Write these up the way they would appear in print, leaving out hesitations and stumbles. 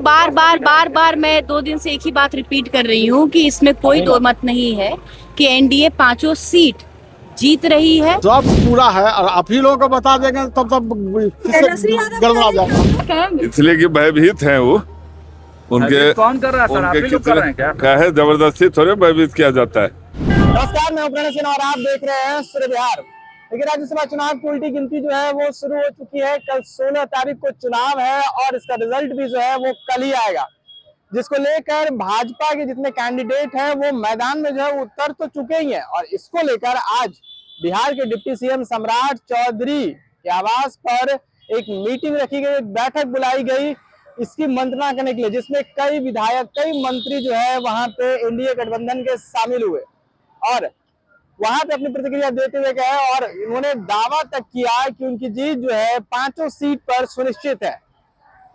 बार मैं 2 दिन से एक ही बात रिपीट कर रही हूँ कि इसमें कोई दो मत नहीं है कि एनडीए 5 सीट जीत रही है। सब पूरा है और आप ही लोगों को बता देंगे तब गड़बड़ा जाएगा। इसलिए कि भयभीत हैं वो, उनके कौन कर रहा है सर? आप ही लोग कर रहे हैं क्या? क्या है, जबरदस्ती थोड़े भयभीत किया जाता है। नमस्कार, मैं प्रणय सिन्हा और आप देख रहे हैं सूर्य बिहार। देखिए, राज्यसभा चुनाव की उल्टी गिनती जो है वो शुरू हो चुकी है। कल 16 तारीख को चुनाव है और इसका रिजल्ट भी जो है वो कल ही आएगा, जिसको लेकर भाजपा के जितने कैंडिडेट हैं वो मैदान में जो है उतर तो चुके ही हैं। और इसको लेकर आज बिहार के डिप्टी सीएम सम्राट चौधरी के आवास पर एक मीटिंग रखी गई, एक बैठक बुलाई गई इसकी मंत्रणा करने के लिए, जिसमें कई विधायक, कई मंत्री जो है वहां पे एनडीए गठबंधन के शामिल हुए और वहां पे अपनी प्रतिक्रिया देते हुए गए और उन्होंने दावा तक किया कि उनकी जीत जो है 5 सीट पर सुनिश्चित है।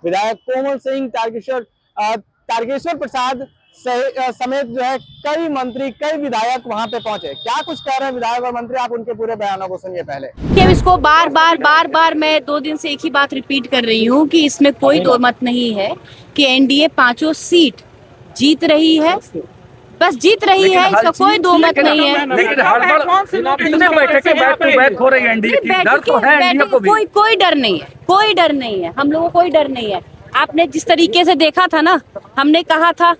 विधायक कोमल सिंह, तारकेश्वर प्रसाद समेत जो है कई मंत्री, कई विधायक वहां पे पहुंचे। क्या कुछ कह रहे हैं विधायक और मंत्री, आप उनके पूरे बयानों को सुनिए पहले। इसको बार मैं 2 दिन से एक ही बात रिपीट कर रही हूँ कि इसमें कोई दो मत नहीं है कि एनडीए 5 सीट जीत रही है, बस जीत रही है, इसका कोई दो मत नहीं है। कोई डर नहीं है, कोई डर नहीं है, हम लोगों को कोई डर नहीं है। आपने जिस तरीके से देखा था ना, हमने कहा था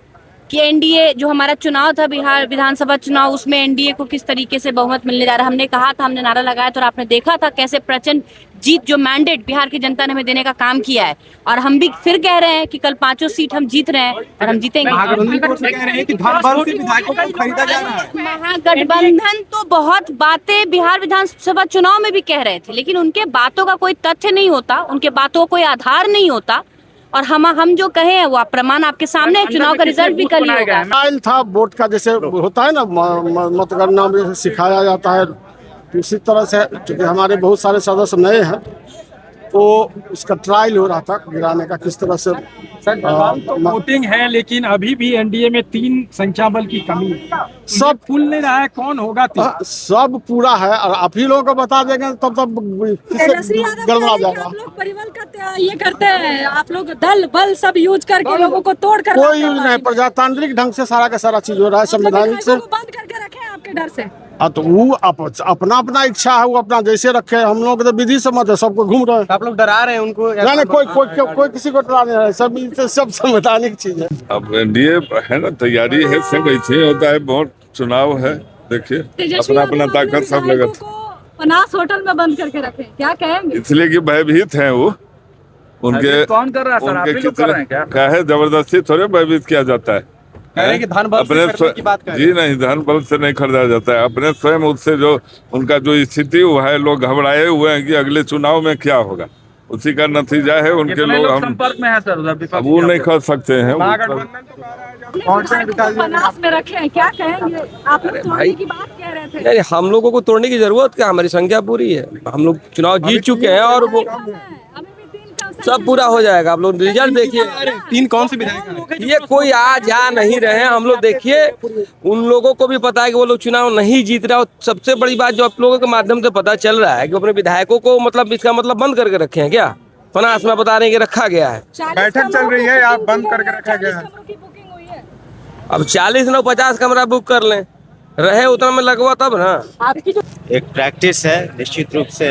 कि एनडीए जो हमारा चुनाव था बिहार विधानसभा चुनाव, उसमें एनडीए को किस तरीके से बहुमत मिलने जा रहा है, हमने कहा था, हमने नारा लगाया था और आपने देखा था कैसे प्रचंड जीत जो मैंडेट बिहार की जनता ने हमें देने का काम किया है। और हम भी फिर कह रहे हैं कि कल 5 सीट हम जीत रहे हैं और हम जीतेंगे। महागठबंधन तो बहुत बातें बिहार विधानसभा चुनाव में भी कह रहे थे, लेकिन उनके बातों का कोई तथ्य नहीं होता, उनके बातों का कोई आधार नहीं होता। और हम जो कहे हैं वो प्रमाण आपके सामने है, चुनाव का रिजल्ट भी कल ही होगा। स्टाइल था वोट का, जैसे होता है ना मतगणना में सिखाया जाता है, उसी तरह से क्योंकि हमारे बहुत सारे सदस्य नए हैं तो उसका ट्रायल हो रहा था गिराने का, किस तरह से वोटिंग है। लेकिन अभी भी एनडीए में 3 संख्या बल की कमी है, सब खुल नहीं रहा है, कौन होगा 3? सब पूरा है और आप ही लोगों को बता देंगे तब गड़बड़ा जाएगा। आप लोग परिवल का ये करते हैं, आप लोग दल बल सब यूज करके लोगों को तोड़ कर कोई नहीं, प्रजातांत्रिक ढंग से सारा का सारा चीज हो रहा है, संवैधानिक से बंद करके रखे आपके डर से। तो वो अपना इच्छा है, वो अपना जैसे रखे। हम लोग तो विधि सम्मत है, सबको घूम रहे हैं। आप लोग डरा रहे हैं उनको? नहीं, कोई किसी को डरा नहीं है, सब संवैधानिक चीज है। अब एनडीए है ना, तैयारी है, सब ऐसे होता है, बहुत चुनाव है। देखिए अपना ताकत सब लगा। पनास होटल में बंद करके रखे, क्या कहेंगे? इसलिए कि भयभीत हैं वो, उनके कौन कर रहा है सर? आप ही लोग कर रहे हैं क्या? क्या है, जबरदस्ती थोड़े भयभीत किया जाता है। कि धन बल से खरीदने की बात कर जी नहीं, धन बल से नहीं खरीदा जाता है। अपने स्वयं उससे जो उनका जो स्थिति हुआ है, लोग घबराए हुए हैं कि अगले चुनाव में क्या होगा, उसी का नतीजा है। उनके लोग हम संपर्क में है सर, अब वो नहीं कर सकते हैं। पनास में रखे हैं, क्या कहेंगे? आप लोग तोड़ने की बात कह रहे थे। नहीं, हम लोगों को तोड़ने की जरूरत क्या, हमारी संख्या पूरी है, हम लोग चुनाव जीत चुके हैं और वो सब पूरा हो जाएगा। आप लोग रिजल्ट देखिए, 3 कौन से विधायक? ये कोई आ जा नहीं रहे हैं, हम लोग देखिए, उन लोगों को भी पता है कि वो लोग चुनाव नहीं जीत रहे। और सबसे बड़ी बात जो आप लोगों के माध्यम से पता चल रहा है कि अपने विधायकों को मतलब इसका मतलब बंद करके रखे हैं क्या? पनास में बता रहे हैं कि रखा गया है, बैठक चल रही है, आप बंद करके रखा गया है। अब 40 न 50 कमरा बुक कर लें, रहे उतना में लगवा तब ना। एक प्रैक्टिस है, निश्चित रूप से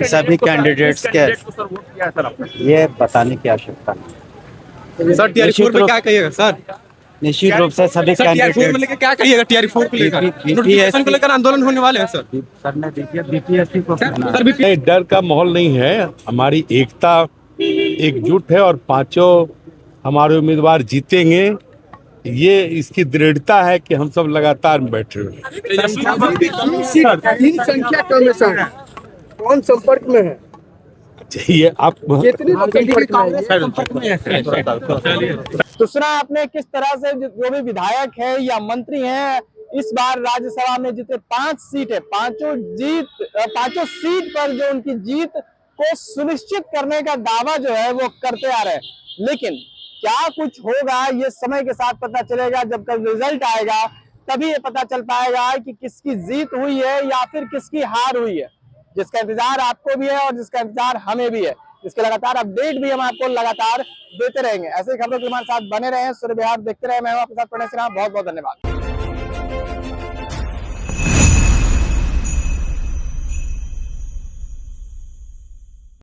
सभी कैंडिडेट्स के ये बताने की आवश्यकता है। सर TR4 पे क्या कहिएगा सर? निश्चित रूप से सभी कैंडिडेट क्या कहिएगा TR4 को लेकर? नोटिफिकेशन को लेकर आंदोलन होने वाले हैं सर। सर ने बीपीएससी को डर का माहौल नहीं है, हमारी एकता एकजुट है और 5 हमारे उम्मीदवार जीतेंगे, ये इसकी दृढ़ता है कि हम सब लगातार बैठे हुए। 3 संख्या कम है सर, कौन संपर्क में है? ये आप तो सुना आपने किस तरह से जो भी विधायक है या मंत्री हैं, इस बार राज्यसभा में जितने 5 सीट है, 5 सीट पर जो उनकी जीत को सुनिश्चित करने का दावा जो है वो करते आ रहे हैं। लेकिन क्या कुछ होगा ये समय के साथ पता चलेगा। जब कल रिजल्ट आएगा तभी ये पता चल पाएगा कि किसकी जीत हुई है या फिर किसकी हार हुई है, जिसका इंतजार आपको भी है और जिसका इंतजार हमें भी है। इसके लगातार अपडेट भी हम आपको लगातार देते रहेंगे। ऐसे ही खबरों के हमारे साथ बने रहे, सूर्य विहार देखते रहे। मैं हूं आपके साथ प्रणय सिन्हा, बहुत बहुत धन्यवाद।